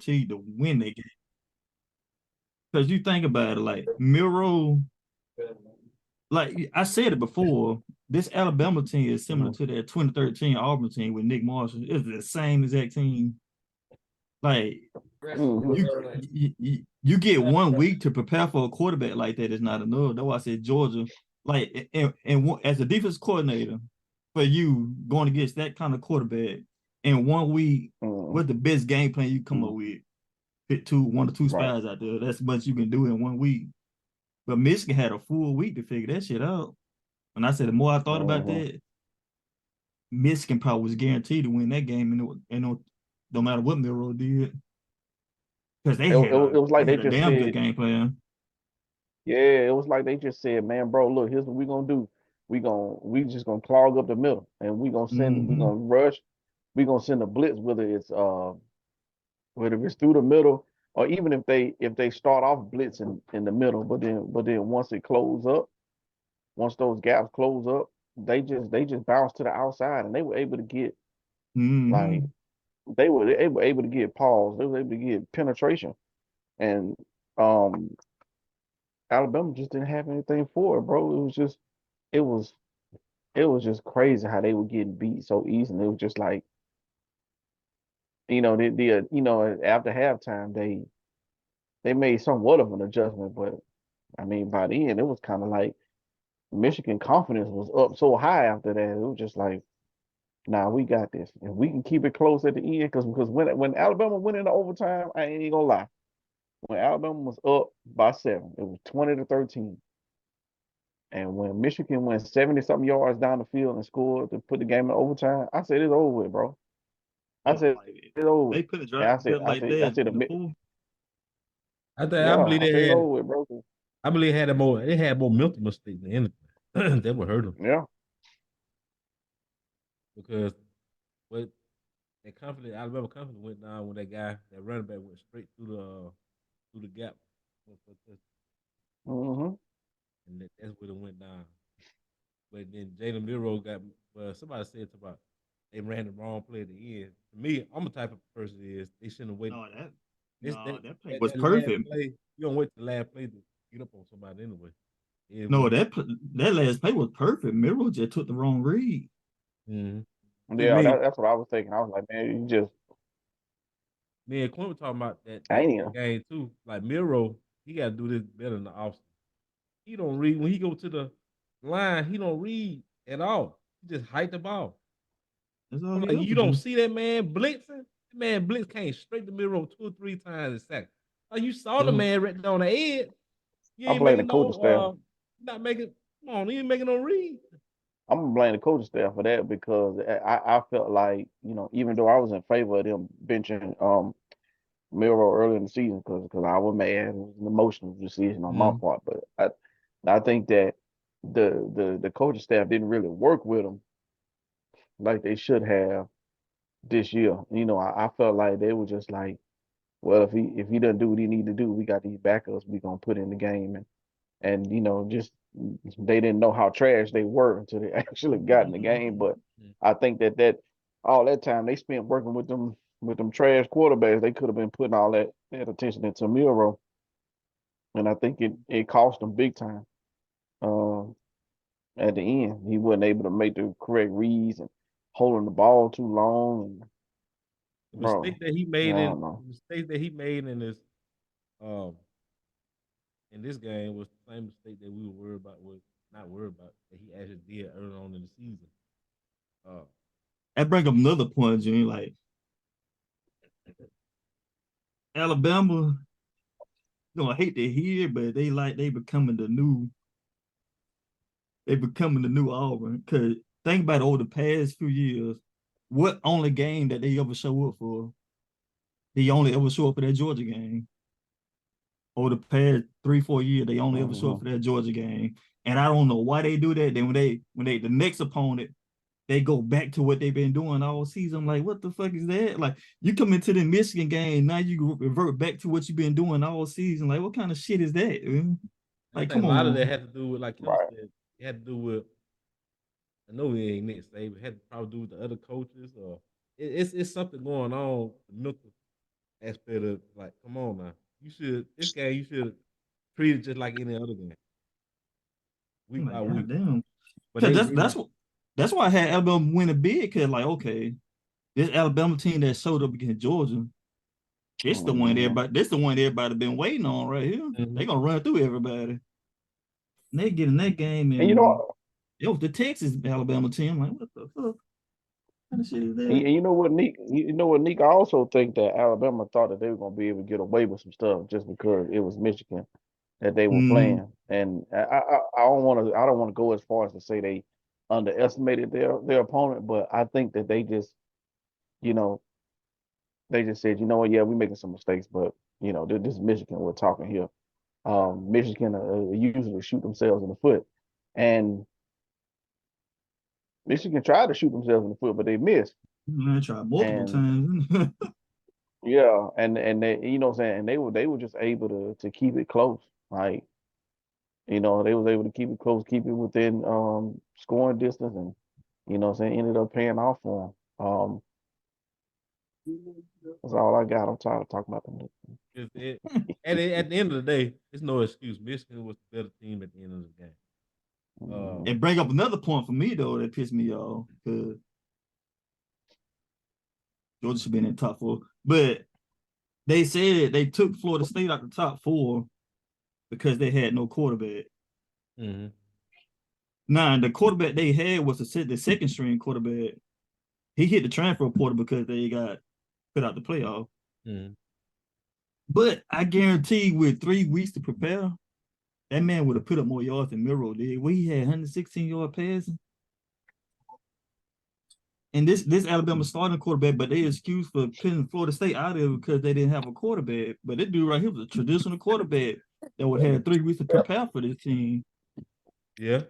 guaranteed to win that game. Because you think about it, like Miro, like I said it before, this Alabama team is similar Mhm. to that 2013 Auburn team with Nick Marshall. It's the same exact team. Like Mhm. you get 1 week to prepare for a quarterback like that is not enough. That's why I said Georgia, like as a defense coordinator, for you going against that kind of quarterback in 1 week, Mhm. what's the best game plan you come up Mhm. with? Hit one or two Right. spies out there. That's what you can do in 1 week. But Michigan had a full week to figure that shit out. And I said the more I thought about Mhm. that, Michigan probably was guaranteed to win that game, and no matter what Milroe did, because they had a It was like they they had a just damn good said, game plan. yeah, it was like they just said, man, bro, look, here's what we gonna do. We just gonna clog up the middle, and we Mm-hmm. gonna rush, we gonna send a blitz, whether it's through the middle or even if they start off blitzing in the middle, but then once it close up, once those gaps close up, they just bounce to the outside, and they were able to get like Mm-hmm. they were able to get pause, they were able to get penetration, and um Alabama just didn't have anything for it, bro. It was it was just crazy how they were getting beat so easily. It was just like, you know, after halftime they made somewhat of an adjustment, but I mean by the end it was kind of like Michigan confidence was up so high after that. It was just like, nah, we got this. And we can keep it close at the end because when Alabama went into overtime, I ain't gonna lie. When Alabama was up by 7, it was 20-13. And when Michigan went 70 something yards down the field and scored to put the game in overtime, I said it's over with, bro. I Yeah, said like it's over with. they could have And dropped the belt like I that said, in the fourth. I yeah, believe I said they it's had over with, bro. I believe they had more mental mistakes than anything. That would hurt them Yeah. because what that confidence Alabama confidence went down when that running back went straight through the gap, Mm-hmm. and that's where it went down. But then Jalen Miro got somebody said about they ran the wrong play at the end. To me, I'm the type of person is they shouldn't have waited. No, that This no, that play was that last perfect. play, you don't wait the last play to get up on somebody anyway. It No, was that last play was perfect. Miro just took the wrong read. mm-hmm. To Yeah, me, that's what I was thinking. I was like, man, you just me and Quinn were talking about I ain't that even. game too. Like Miro, he got to do this better in the offseason. He don't read when he go to the line. He don't read at all. He just hike the ball. That's all I'm he like, ever you don't do. see that man blitzing. That man blitz came straight to Miro 2 or 3 times a second. Like you saw the That man right there on the edge. You I ain't blame the making coaching staff. not making. Come on, you ain't making no read. I'm gonna blame the coaching staff for that because I felt like, even though I was in favor of them benching Miro early in the season because I was mad, it was an emotional decision on my Mm-hmm. part, but I think that the coaching staff didn't really work with him like they should have this year. I felt like they were just like, well, if he doesn't do what he need to do, we got these backups we gonna put in the game, and just they didn't know how trash they were until they actually got in the game. But I think that all that time they spent working with them trash quarterbacks, they could have been putting all that attention into Miro, and I think it cost them big time. Um, at the end, he wasn't able to make the correct reads and holding the ball too long, and The bro, mistake that he I made in don't know. the mistake that he made um in this game was the same mistake that we were worried about was not worried about that he actually did early on in the season. Uh, that bring up another point, Junior. Like Alabama, I hate to hear, but they becoming the new Auburn. Cause think about it, over the past few years, what only game that they ever show up for? They only ever show up for that Georgia game. Over the past 3, 4 years, they only ever show up Hmm. for that Georgia game. And I don't know why they do that. Then when they the next opponent, they go back to what they've been doing all season. I'm like, what the fuck is that? Like, you come into the Michigan game, now you revert back to what you've been doing all season. Like, what kind of shit is that? Man? I Like, think come a lot of that on. had to do with, like Kim Right. said, it had to do with. I know we ain't Nick Saban. It had to probably do with the other coaches, or it's something going on mental. aspect of like, come on now, this game you should treat it just like any other game, week by Like, week. goddamn. But Cause they that's why I had Alabama win a bid. Cause like, okay, this Alabama team that showed up against Georgia, it's the one Mhm. everybody. This the one everybody been waiting on right here. They gonna run through everybody. And they get in that game, And and it was the Texas Alabama team. Like, what the fuck? What the shit is that? you know what, Nick? You know what, Nick? I also think that Alabama thought that they were gonna be able to get away with some stuff just because it was Michigan that they were Mm, playing. And I don't want to go as far as to say they underestimated their opponent, but I think that they just, you know, they just said, you know what, yeah, we're making some mistakes, but this is Michigan we're talking here. Michigan usually shoot themselves in the foot, and Michigan tried to shoot themselves in the foot, but they missed. I tried multiple And times. yeah, and they, what I'm saying, and they were just able to keep it close. Like, they was able to keep it close, keep it within scoring distance, and what I'm saying, ended up paying off for them. That's all I got. I'm tired of talking about them. at the end of the day, it's no excuse. Michigan was the better team at the end of the game. Mhm. And bring up another point for me though that pissed me off because Georgia should be in the top four, but they said they took Florida State out the top four because they had no quarterback. Mm-hmm. Nah, the quarterback they had was the second string quarterback. He hit the transfer portal because they got put out the playoff. Mm-hmm. But I guarantee with 3 weeks to prepare, that man would have put up more yards than Miro did. We had 116-yard passing. And this Alabama starting quarterback, but they excuse for putting Florida State out of it because they didn't have a quarterback. But this dude right here was a traditional quarterback that would have 3 weeks to prepare for this team. Yeah.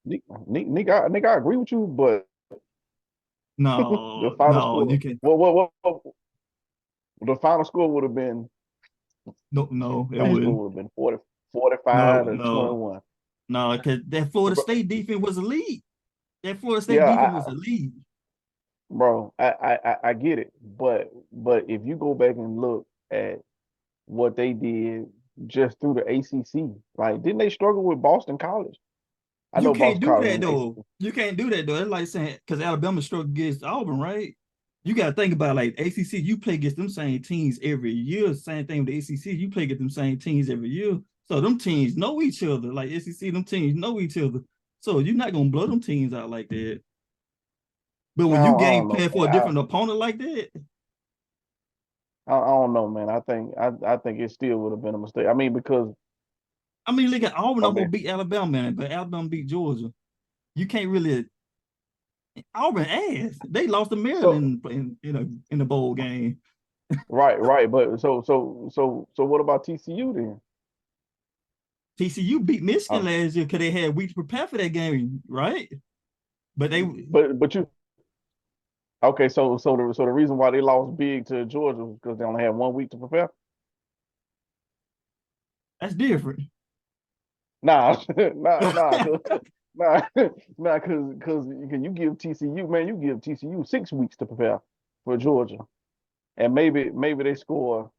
Nick, I agree with you, but the No, final no, you score, can't. what the final score would have been, No, it final score wouldn't. would have been 45 No, to no, 21. no, because that Florida State defense was elite. That Florida State Yeah, defense was elite. bro, I get it, but if you go back and look at what they did just through the ACC, like didn't they struggle with Boston College? I You know can't Boston do College that in the though. ACC. You can't do that though. It's like saying because Alabama struggled against Auburn, right? You got to think about like ACC. You play against them same teams every year. Same thing with the ACC. You play against them same teams every year. So them teams know each other. Like SEC, them teams know each other. So you're not gonna blow them teams out like that. But when you I game don't know, plan for a man. different opponent like that, I don't know, man. I think it still would have been a mistake. I mean, because I mean, look at Auburn I almost mean, beat Alabama, man, but Alabama beat Georgia. You can't really Auburn ass. They lost to so Maryland in a bowl game. right, but so what about TCU then? TCU beat Michigan Uh, last year because they had weeks to prepare for that game, right? But they but you okay? So the reason why they lost big to Georgia was because they only had 1 week to prepare. that's different. Nah, nah, nah, nah, because you give TCU, man, you give TCU 6 weeks to prepare for Georgia, and maybe they score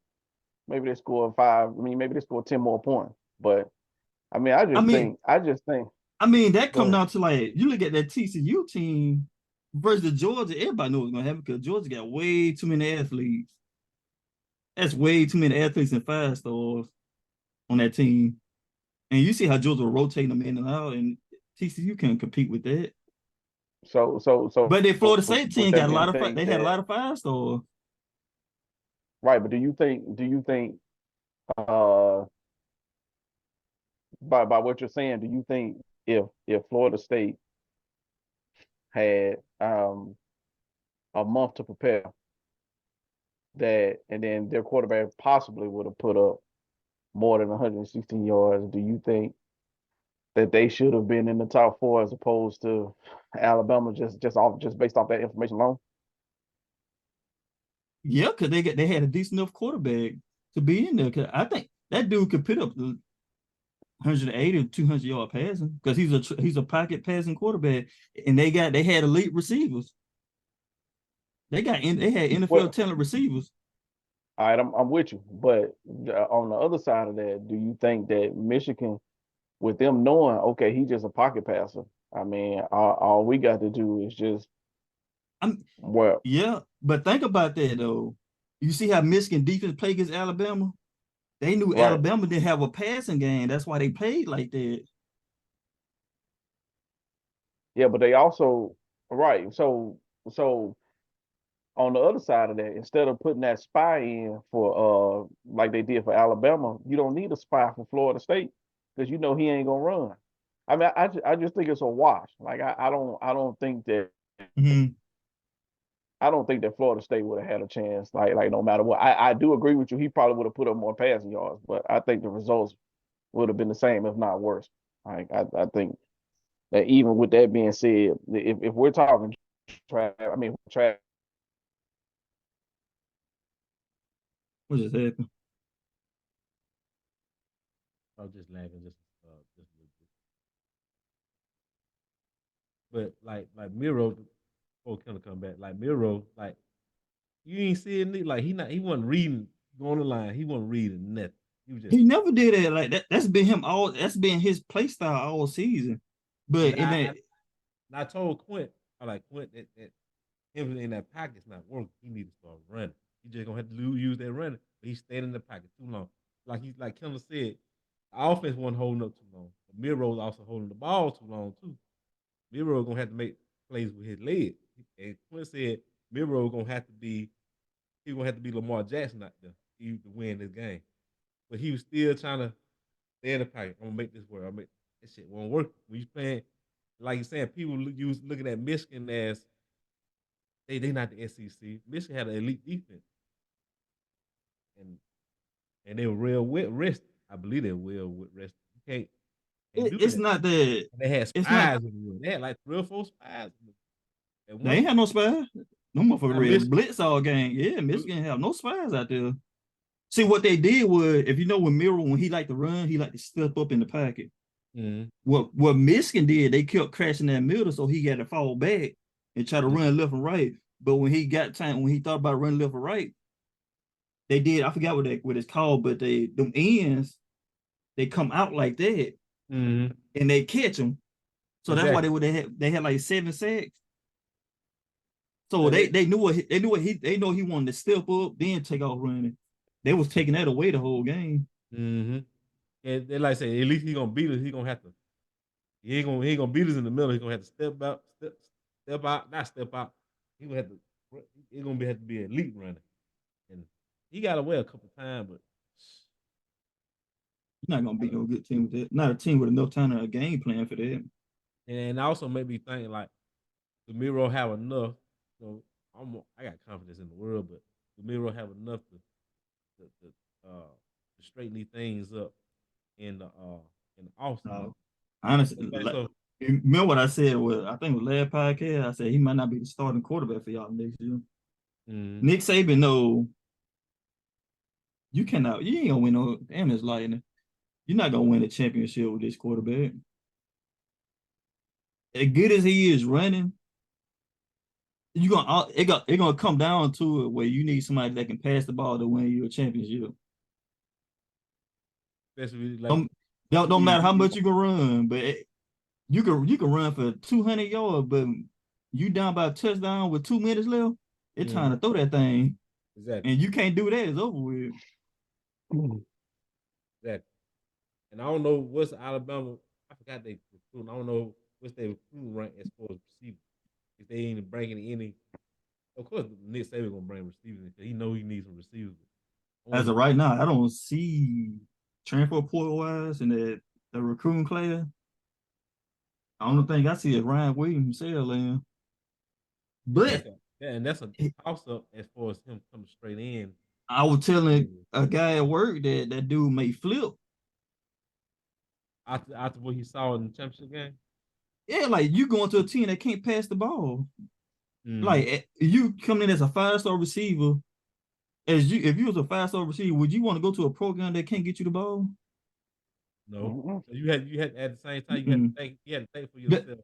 five. I mean, maybe they score 10 more points. But I mean, I mean, I just think. that Go come ahead. down to like you look at that TCU team versus Georgia. Everybody knows what's gonna happen because Georgia got way too many athletes. That's way too many athletes and 5 stars on that team. And you see how Georgia rotating them in and out, and TCU can't compete with that. But the Florida State With team that got a being lot of said, they had a that lot of 5 stars. right, but do you think uh by what you're saying, do you think if Florida State had a month to prepare that and then their quarterback possibly would have put up more than 116 yards, do you think that they should have been in the top four as opposed to Alabama just based off that information alone? Yeah, because they had a decent enough quarterback to be in there. Cause I think that dude could put up the 180 or 200-yard passing because he's a pocket passing quarterback, and they had elite receivers. They had NFL Well, talent receivers. All right, I'm with you. But on the other side of that, do you think that Michigan, with them knowing, okay, he's just a pocket passer. I mean, all we got to do is just I'm well, yeah, but think about that though. You see how Michigan defense played against Alabama? They knew right. Alabama didn't have a passing game. That's why they played like that. Yeah, but they also right. So on the other side of that, instead of putting that spy in for like they did for Alabama, you don't need a spy for Florida State because you know he ain't gonna run. I mean, I just think it's a wash. Like I don't think that Mhm. I don't think that Florida State would have had a chance. Like no matter what, I do agree with you. He probably would have put up more passing yards, but I think the results would have been the same, if not worse. Like I think that even with that being said, if we're talking I mean, What just happened? I was just laughing just a little bit. But like Miro, before Kendall come back, like Miro, like you ain't seeing it. Like he wasn't reading on the line. He wasn't reading nothing. He was just He never did it like that. That's been him all. That's been his play style all season. But and in that, I told Quint, I like Quint that him in that pocket's not working. He needs to start running. He just gonna have to use that running. But he's staying in the pocket too long. Like Kendall said, the offense wasn't holding up too long. But Miro's also holding the ball too long too. Miro gonna have to make plays with his legs. And Quinn said Miro gonna have to be Lamar Jackson out there to win this game. But he was still trying to stay in the pocket. I'm gonna make this work. This shit won't work. When you playing, like you saying, people looking at Michigan as they not the SEC. Michigan had an elite defense, and they were real rested. I believe they were well rested. You can't they do it's that. not that. And they had It's not. spies in the room. They had like 3 or 4 spies. At They one ain't have point, no spies. No motherfucker I read missed. blitz all game. Yeah, Michigan have no spies out there. See what they did was, if you know when Miro, when he liked to run, he liked to step up in the pocket. Mm-hmm. What Michigan did, they kept crashing that middle, so he had to fall back and try to run left and right. But when he got time, when he thought about running left and right, they did. I forgot what it's called, but them ends they come out like that Mm-hmm. and they catch them. So that's why Exactly. they had like 7 sacks. So But they know he wanted to step up, then take off running. They was taking that away the whole game. mm-hmm. And they like say, at least he gonna beat us. He gonna have to. He ain't gonna beat us in the middle. He gonna have to step out, not step out. He gonna have to. He gonna have to be an elite runner, and he got away a couple times, but You're not gonna beat no good team with that. Not a team with enough time and a game plan for that. and also made me think like, the Miro have enough. I got confidence in the world, but the Miro have enough to straighten these things up in the off season. Honestly, So remember what I said? I think it was last podcast. I said he might not be the starting quarterback for y'all next year. Nick Saban, no, you ain't gonna win no damn this Lightning. You're not gonna win a championship with this quarterback. As good as he is running, it gonna come down to it where you need somebody that can pass the ball to win you a championship. especially like Don't matter how much you can run, but you can run for 200 yards, but you down by a touchdown with 2 minutes left. It's time to throw that thing, exactly, and you can't do that. It's over with. exactly. And I don't know what's Alabama. I forgot they recruiting. I don't know what's their recruiting rank as far as receivers. If they ain't bringing any, of course Nick Saban gonna bring receivers because he know he needs some receivers. As of right now, I don't see transfer portal wise in the recruiting class. I don't think I see is Ryan Williams in. But that's a toss up as far as him coming straight in. I was telling a guy at work that dude may flip. After what he saw in the championship game. Yeah, like you going to a team that can't pass the ball. Like you coming in as a 5-star receiver. If you was a 5-star receiver, would you want to go to a program that can't get you the ball? No. So you had at the same time you had to think for yourself.